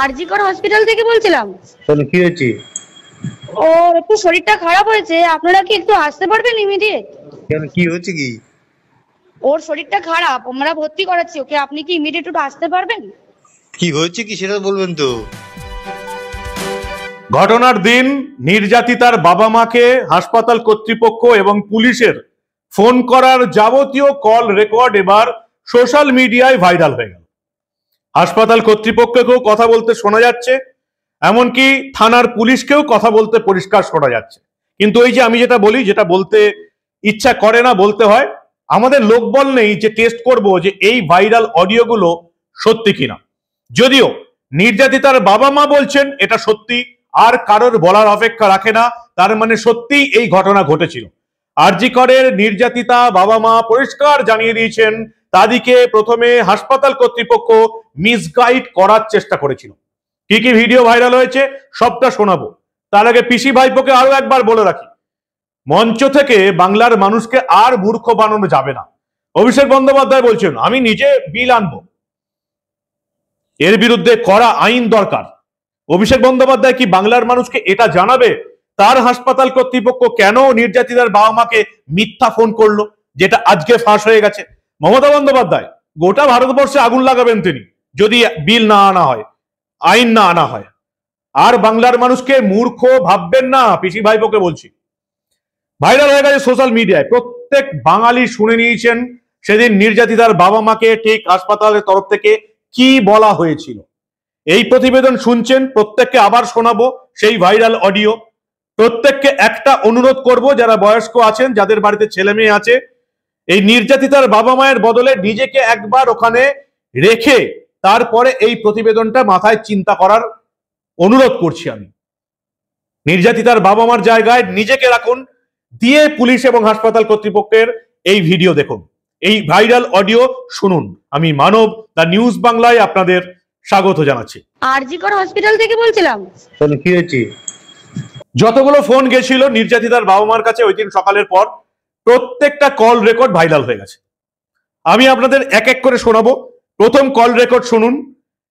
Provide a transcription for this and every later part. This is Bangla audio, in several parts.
আরজিকর হসপিটাল থেকে বলছিলাম। কেন কি হয়েছে? ওর একটু শরীরটা খারাপ হয়েছে, আপনারা কি একটু আসতে পারবেন ইমিডিয়েট? কেন কি হয়েছে কি? ওর শরীরটা খারাপ, আমরা ভর্তি করাচ্ছি ওকে, আপনি কি ইমিডিয়েট একটু আসতে পারবেন? কি হয়েছে কি সেটা বলবেন তো। ঘটনার দিন নির্যাতিতার বাবা মাকে হাসপাতাল কর্তৃপক্ষ এবং পুলিশের ফোন করার যাবতীয় কল রেকর্ড এবার সোশ্যাল মিডিয়ায় ভাইরাল হয়ে গেল। হাসপাতাল কর্তৃপক্ষকেও কথা বলতে শোনা যাচ্ছে, এমনকি থানার পুলিশকেও কথা বলতে পরিষ্কার শোনা যাচ্ছে। কিন্তু এই যে আমি যেটা বলি, যেটা বলতে ইচ্ছা করে না বলতে হয়, আমাদের লোকবল নেই যে টেস্ট করব যে এই ভাইরাল অডিওগুলো সত্যি কিনা। যদিও নির্যাতিতার বাবা মা বলছেন এটা সত্যি, আর কারোর বলার অপেক্ষা রাখে না, তার মানে সত্যিই এই ঘটনা ঘটেছিল। আরজি করের নির্যাতিতা বাবা মা পরিষ্কার জানিয়ে দিয়েছেন তাদেরকে প্রথমে হাসপাতাল কর্তৃপক্ষ মিসগাইড করার চেষ্টা করেছিল। কি কি ভিডিও ভাইরাল হয়েছে সবটা শোনাবো। তার আগে পিসি ভাইপোকে আরো একবার বলে রাখি, মঞ্চ থেকে বাংলার মানুষকে আর মূর্খ বানানো যাবে না। অভিষেক বন্দ্যোপাধ্যায় বলছেন আমি নিজে বিল আনবো, এর বিরুদ্ধে কড়া আইন দরকার। অভিষেক বন্দ্যোপাধ্যায় কি বাংলার মানুষকে এটা জানাবে তার হাসপাতাল কর্তৃপক্ষ কেন নির্যাতিতার বাবা মাকে মিথ্যা ফোন করলো, যেটা আজকে ফাঁস হয়ে গেছে? মমতা বন্দ্যোপাধ্যায় গোটা ভারতবর্ষে আগুন লাগাবেন তিনি যদি বিল না আনা হয়, আইন না আনা হয়। আর বাংলার মানুষকে মূর্খ ভাববেন না, পিসি ভাইপোকে বলছি। ভাইরাল হয়ে গেছে সোশ্যাল মিডিয়ায়, প্রত্যেক বাঙালি শুনে নিয়েছেন সেদিন নির্যাতিতার বাবা মাকে ঠিক হাসপাতালের তরফ থেকে কি বলা হয়েছিল। এই প্রতিবেদন শুনছেন, প্রত্যেককে আবার শোনাবো সেই ভাইরাল অডিও। প্রত্যেককে একটা অনুরোধ করব, যারা বয়স্ক আছেন, যাদের বাড়িতে ছেলে মেয়ে আছে, এই নির্যাতিতার বাবা মায়ের বদলে নিজেকে একবার ওখানে রেখে তারপরে এই প্রতিবেদনটা মাথায় চিন্তা করার অনুরোধ করছি আমি। নির্যাতিতার বাবা মার জায়গায় নিজেকে রাখুন, দিয়ে পুলিশ এবং হাসপাতাল কর্তৃপক্ষের এই ভিডিও দেখুন, এই ভাইরাল অডিও শুনুন। আমি মানব, দ্য নিউজ বাংলায় আপনাদের স্বাগত জানাচ্ছি। আরজিকর হসপিটাল থেকে বলছিলাম। কেন কি হয়েছে? যতগুলো ফোন গেছিল নির্যাতিতার বাবা মার কাছে ওই দিন সকালের পর, প্রত্যেকটা কল রেকর্ড ভাইরাল হয়ে গেছে। আমি আপনাদের এক এক করে শোনাবো। প্রথম কল রেকর্ড শুনুন।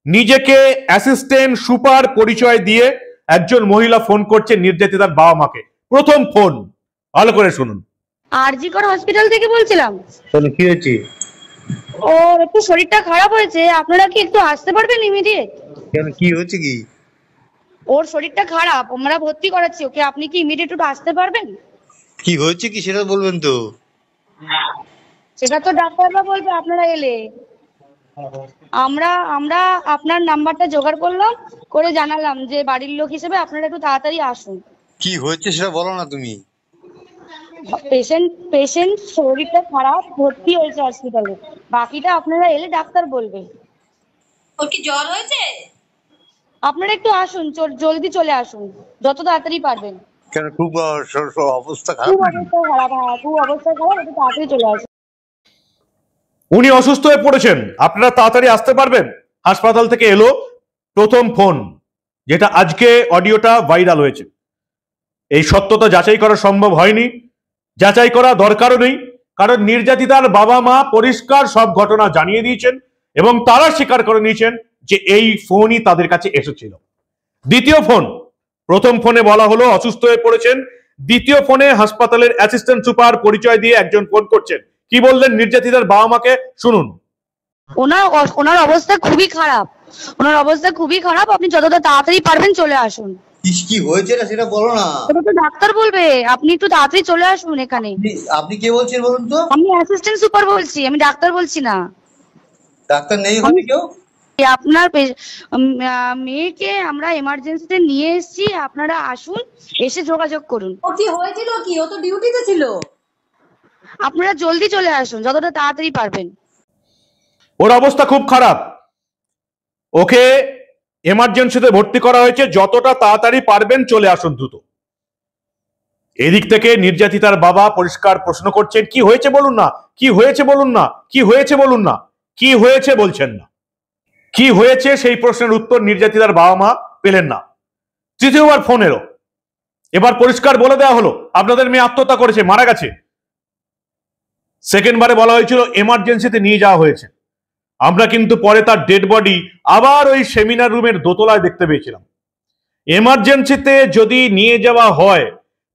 নিজেকে অ্যাসিস্ট্যান্ট সুপার পরিচয় দিয়ে একজন মহিলা ফোন করছে নির্যাতিতার বাবা মাকে, প্রথম ফোন, ভালো করে শুনুন। আরজিকর হসপিটাল থেকে বলছিলাম। কেন কি হয়েছে? ওর একটু শরীরটা খারাপ হয়েছে, আপনারা কি একটু আসতে পারবেন ইমিডিয়েট? কেন কি হয়েছে কি? ওর শরীরটা খারাপ, আমরা ভর্তি করাচ্ছি ওকে, আপনি কি ইমিডিয়েট একটু আসতে পারবেন? কি হয়েছে কি সেটা বলবেন তো। সেটা তো ডাক্তাররা বলবে আপনারা এলে। আমরা আমরা আপনার নাম্বারটা জোগাড় করলাম, করে জানালাম যে বাড়ির লোক হিসেবে আপনারা একটু তাড়াতাড়ি আসুন। কি হয়েছে সেটা বলো না তুমি। পেশেন্ট শরীরটা খারাপ, ভর্তি হয়েছে হসপিটালে, বাকিটা আপনারা এলে ডাক্তার বলবে। ওর কি জ্বর হয়েছে? আপনারা একটু আসুন, জলদি চলে আসুন, যত তাড়াতাড়ি পারবেন। কেন খুব অবস্থা খারাপ? খুব অবস্থা খারাপ, হ্যাঁ খুব অবস্থা খারাপ, একটু তাড়াতাড়ি চলে আসুন। উনি অসুস্থ হয়ে পড়েছেন, আপনারা তাড়াতাড়ি আসতে পারবেন? হাসপাতাল থেকে এলো প্রথম ফোন, যেটা আজকে অডিওটা ভাইরাল হয়েছে। এই সত্যতা যাচাই করা সম্ভব হয়নি, যাচাই করা দরকারও নেই, কারণ নির্যাতিতার বাবা মা পরিষ্কার সব ঘটনা জানিয়ে দিয়েছেন এবং তারা স্বীকার করে নিয়েছেন যে এই ফোনই তাদের কাছে এসেছিল। দ্বিতীয় ফোন, প্রথম ফোনে বলা হলো অসুস্থ হয়ে পড়েছেন, দ্বিতীয় ফোনে হাসপাতালের অ্যাসিস্ট্যান্ট সুপার পরিচয় দিয়ে একজন ফোন করছেন। কি বললেন নির্যাতিতার বাবা মাকে শুনুন। ওনার অবস্থা খুবই খারাপ, ওনার অবস্থা খুবই খারাপ, আপনি যতটা তাড়াতাড়ি পারবেন চলে আসুন। কি হয়েছে না সেটা বলো না। ওটা তো ডাক্তার বলবে, আপনি একটু তাড়াতাড়ি চলে আসুন এখানে। আপনি কে বলছেন বলুন তো? আমি অ্যাসিস্ট্যান্ট সুপার বলছি, আমি ডাক্তার বলছি না। ডাক্তার নেই ওখানে কেউ? আপনার মেয়েকে আমরা এমার্জেন্সিতে নিয়ে এসেছি, আপনারা আসুন, এসে যোগাযোগ করুন। ও কি হয়েছিল কি? ও তো ডিউটিতে ছিল। আপনারা জলদি চলে আসুন, যতটা তাড়াতাড়ি পারবেন। ওর অবস্থা খুব খারাপ, ওকে এমার্জেন্সিতে ভর্তি করা হয়েছে, যতটা তাড়াতাড়ি পারবেন চলে আসুন দ্রুত। এদিক থেকে নির্যাতিতার বাবা পরিষ্কার প্রশ্ন করছেন কি হয়েছে বলুন না, কি হয়েছে বলুন না, কি হয়েছে বলুন না, কি হয়েছে বলছেন না। কি হয়েছে সেই প্রশ্নের উত্তর নির্যাতিতার বাবা মা পেলেন না। তৃতীয়বার ফোন এলো, এবার পরিষ্কার বলে দেওয়া হলো আপনাদের মেয়ে আত্মহত্যা করেছে, মারা গেছে। সেকেন্ড বারে বলা হয়েছিল এমার্জেন্সিতে নিয়ে যাওয়া হয়েছে। আমরা কিন্তু পরে তার ডেড বডি আবার ওই সেমিনার রুমের দোতলায় দেখতে পেয়েছিলাম। এমার্জেন্সিতে যদি নিয়ে যাওয়া হয়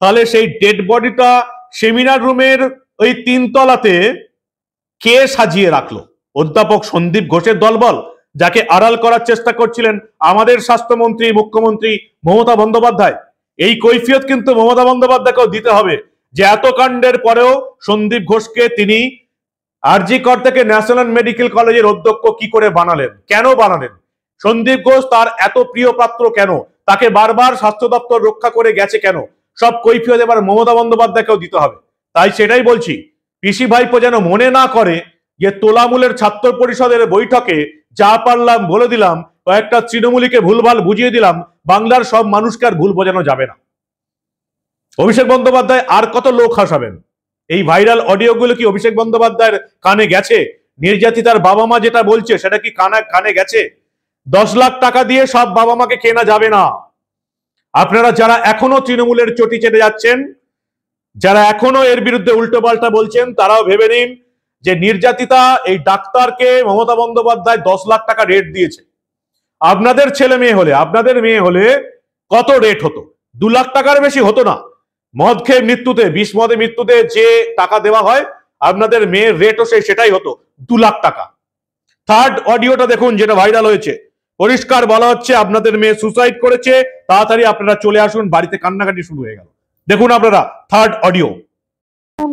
তাহলে সেই ডেড বডিটা সেমিনার রুমের ওই 3 তলাতে কে সাজিয়ে রাখলো? অধ্যাপক সন্দীপ ঘোষের দলবল, যাকে আড়াল করার চেষ্টা করছিলেন আমাদের স্বাস্থ্যমন্ত্রী মুখ্যমন্ত্রী মমতা বন্দ্যোপাধ্যায়। এই কৈফিয়ত কিন্তু মমতা বন্দ্যোপাধ্যায়কেও দিতে হবে যে এত কাণ্ডের পরেও সন্দীপ ঘোষকে তিনি আরজি কর থেকে ন্যাশনাল মেডিকেল কলেজের অধ্যক্ষ কি করে বানালেন, কেন বানালেন? সন্দীপ ঘোষ তার এত প্রিয় পাত্র কেন? তাকে বারবার স্বাস্থ্য দপ্তর রক্ষা করে গেছে কেন? সব কৈফিয়ত এবার মমতা বন্দ্যোপাধ্যায়কেও দিতে হবে। তাই সেটাই বলছি, পিসি ভাইপো যেন মনে না করে যে তোলামূলের ছাত্র পরিষদের বৈঠকে যা পারলাম বলে দিলাম, কয়েকটা তৃণমূলীকে ভুলভাল বুঝিয়ে দিলাম, বাংলার সব মানুষকে আর ভুল বোঝানো যাবে না। অভিষেক বন্দ্যোপাধ্যায় আর কত লোক হাসাবেন? এই ভাইরাল অডিওগুলো কি অভিষেক বন্দ্যোপাধ্যায়ের কানে গেছে? নির্যাতিতার বাবা মা যেটা বলছে সেটা কি কানে গেছে? 10 লাখ টাকা দিয়ে সব বাবা মাকে কেনা যাবে না। আপনারা যারা এখনো তৃণমূলের চটি চেটে যাচ্ছেন, যারা এখনো এর বিরুদ্ধে উল্টো পাল্টা বলছেন, তারাও ভেবে নিন যে নির্যাতিতা এই ডাক্তারকে মমতা বন্দ্যোপাধ্যায় 10 লাখ টাকা রেট দিয়েছে। আপনাদের ছেলে মেয়ে হলে, আপনাদের মেয়ে হলে কত রেট হতো? 2 লাখ টাকার বেশি হতো না। মদ খেয়ে মৃত্যুতে, বিষ মদে মৃত্যুতে যে টাকা দেওয়া হয়, আপনাদের মেয়ের রেটও সেটাই হতো, 2 লাখ টাকা। থার্ড অডিওটা দেখুন, যেটা ভাইরাল হয়েছে। পরিষ্কার বলা হচ্ছে আপনাদের মেয়ে সুসাইড করেছে, তাড়াতাড়ি আপনারা চলে আসুন, বাড়িতে কান্নাকাটি শুরু হয়ে গেল। দেখুন আপনারা থার্ড অডিও।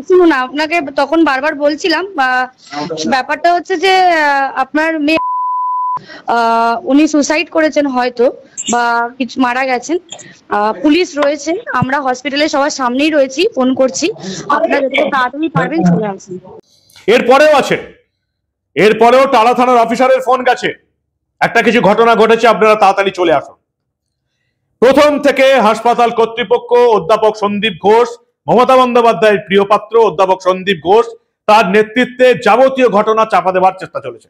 শুনুন, আপনাকে তখন বারবার বলছিলাম, ব্যাপারটা হচ্ছে যে আপনার মেয়ে উনি সুসাইড করেছেন হয়তো, বা কিছু মারা গেছেন। পুলিশ রয়েছে, আমরা হসপিটালে সবার সামনেই রয়েছি, ফোন করছি, আপনারা যত তাড়াতাড়ি পারবেন চলে আসুন। এরপরেও আছে, এরপরেও টালা থানার অফিসারের ফোন গেছে, একটা কিছু ঘটনা ঘটেছে, আপনারা তাড়াতাড়ি চলে আসুন। প্রথম থেকে হাসপাতাল কর্তৃপক্ষ, অধ্যাপক সন্দীপ ঘোষ, মমতা বন্দ্যোপাধ্যায়ের প্রিয় পাত্র অধ্যাপক সন্দীপ ঘোষ, তার নেতৃত্বে যাবতীয় ঘটনা চাপা দেওয়ার চেষ্টা চলেছে।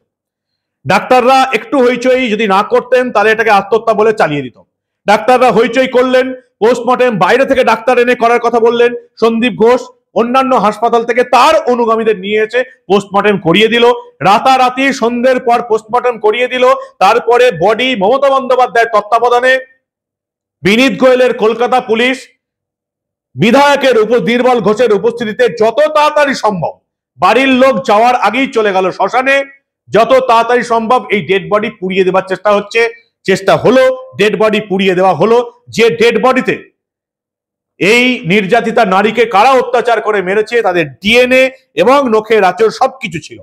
ডাক্তাররা একটু হইচই যদি না করতেন তাহলে এটাকে আত্মহত্যা বলে চালিয়ে দিত। ডাক্তাররা হইচই করলেন, পোস্টমর্টেম বাইরে থেকে ডাক্তার এনে করার কথা বললেন। সন্দীপ ঘোষ অন্যান্য হাসপাতাল থেকে তার অনুগামীদের নিয়ে এসে পোস্টমর্টেম করিয়ে দিল, রাতারাতি সন্ধ্যের পর পোস্টমর্টেম করিয়ে দিল। তারপরে বডি মমতা বন্দ্যোপাধ্যায়ের তত্ত্বাবধানে বিনীত গোয়েলের কলকাতা পুলিশ বিধায়কের নির্মল ঘোষের উপস্থিতিতে যত তাড়াতাড়ি সম্ভব, বাড়ির লোক যাওয়ার আগেই চলে গেল শ্মশানে, যত তাড়াতাড়ি সম্ভব এই ডেড বডি পুড়িয়ে দেওয়ার চেষ্টা হলো। ডেড বডি পুড়িয়ে দেওয়া হলো, যে ডেড বডিতে এই নির্যাতিতা নারীকে কারা অত্যাচার করে মেরেছে তাদের ডিএনএ এবং নখের আঁচড় সবকিছু ছিল।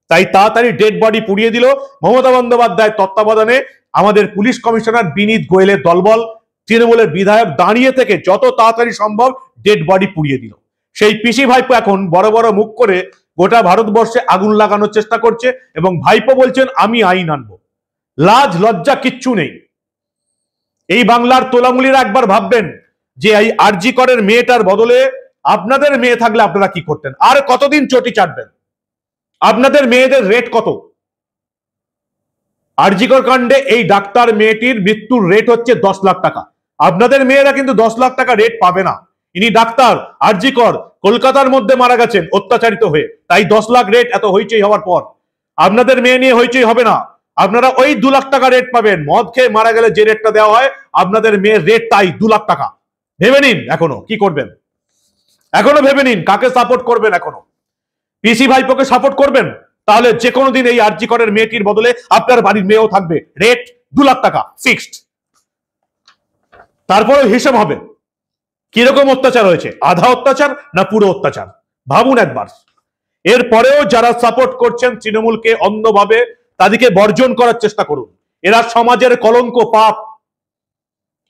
তাই তাড়াতাড়ি ডেড বডি পুড়িয়ে দিল মমতা বন্দ্যোপাধ্যায়ের তত্ত্বাবধানে আমাদের পুলিশ কমিশনার বিনীত গোয়েলের দলবল। তৃণমূলের বিধায়ক দাঁড়িয়ে থেকে যত তাড়াতাড়ি সম্ভব ডেড বডি পুড়িয়ে দিল। সেই পিসি ভাইপো এখন বড় বড় মুখ করে গোটা ভারতবর্ষে আগুন লাগানোর চেষ্টা করছে এবং ভাইপো বলছেন আমি আইন আনবো। লাজ লজ্জা কিচ্ছু নেই। এই বাংলার তোলামুলিরা একবার ভাববেন যে এই আরজি করের মেয়েটার বদলে আপনাদের মেয়ে থাকলে আপনারা কি করতেন? আর কতদিন চটি চাটবেন? আপনাদের মেয়েদের রেট কত? আরজি কর কাণ্ডে এই ডাক্তার মেয়েটির মৃত্যুর রেট হচ্ছে 10 লাখ টাকা। আপনাদের মেয়েরা কিন্তু 10 লাখ টাকা রেট পাবে না। ইনি ডাক্তার, আরজি কর কলকাতার মধ্যে মারা গেছেন অত্যাচারিত হয়ে, তাই 10 লাখ রেট এত হইচই হওয়ার পর। আপনাদের মেয়ে নিয়ে হইচই হবে না, আপনারা ওই 2 লাখ টাকা রেট পাবেন। মদ খেয়ে মারা গেলে যে রেটটা দেওয়া হয় আপনাদের মেয়ের রেট তাই 2 লাখ টাকা। ভেবে নিন এখনো কি করবেন, এখনো ভেবে নিন কাকে সাপোর্ট করবেন। এখনো পিসি ভাইপোকে সাপোর্ট করবেন, তাহলে যে কোনো দিন এই আরজি করের মেয়েটির বদলে আপনার বাড়ির মেয়েও থাকবে, রেট 2 লাখ টাকা ফিক্সড। তারপরেও হিসেব হবে কিরকম অত্যাচার হয়েছে, আধা অত্যাচার না পুরো অত্যাচার, ভাবুন একবার। এরপরেও যারা সাপোর্ট করছেন তৃণমূলকে অন্ধভাবে, তাদেরকে বর্জন করার চেষ্টা করুন। এরা সমাজের কলঙ্ক, পাপ।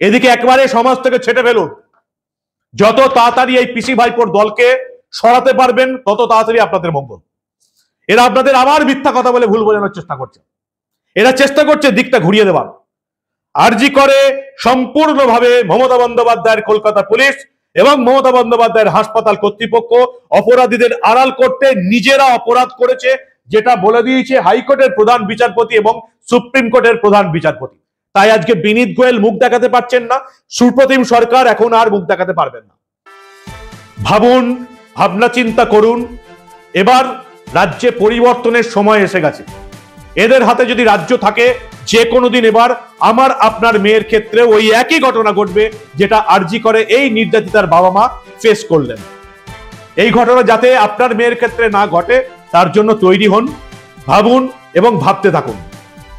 এদিকে একবারে সমাজ থেকে ছেটে ফেলুন। যত তাড়াতাড়ি এই পিসি ভাইপোর দলকে সরাতে পারবেন তত তাড়াতাড়ি আপনাদের মঙ্গল। এরা আপনাদের আবার মিথ্যা কথা বলে ভুল বোঝানোর চেষ্টা করছে। এরা চেষ্টা করছে দিকটা ঘুরিয়ে দেওয়ার। আরজি করে সম্পূর্ণভাবে মমতা বন্দ্যোপাধ্যায়ের কলকাতা পুলিশ এবং মমতা বন্দ্যোপাধ্যায়ের হাসপাতাল কর্তৃপক্ষ অপরাধীদের আড়াল করতে নিজেরা অপরাধ করেছে, যেটা বলে দিয়েছে হাইকোর্টের প্রধান বিচারপতি এবং সুপ্রিম কোর্টের প্রধান বিচারপতি। তাই আজকে বিনীত গোয়েল মুখ দেখাতে পারছেন না, সুপ্রতিম সরকার এখন আর মুখ দেখাতে পারবেন না। ভাবুন, ভাবনা চিন্তা করুন। এবার রাজ্যে পরিবর্তনের সময় এসে গেছে। এদের হাতে যদি রাজ্য থাকে, যে কোনো দিন এবার আমার আপনার মেয়ের ক্ষেত্রে ওই একই ঘটনা ঘটবে যেটা আরজি করে এই নির্যাতিতার বাবা মা ফেস করলেন। এই ঘটনা যাতে আপনার মেয়ের ক্ষেত্রে না ঘটে তার জন্য তৈরি হন, ভাবুন এবং ভাবতে থাকুন,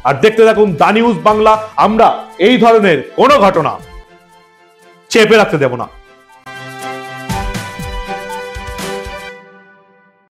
আর দেখতে থাকুন দা নিউজ বাংলা। আমরা এই ধরনের কোনো ঘটনা চেপে রাখতে দেব না।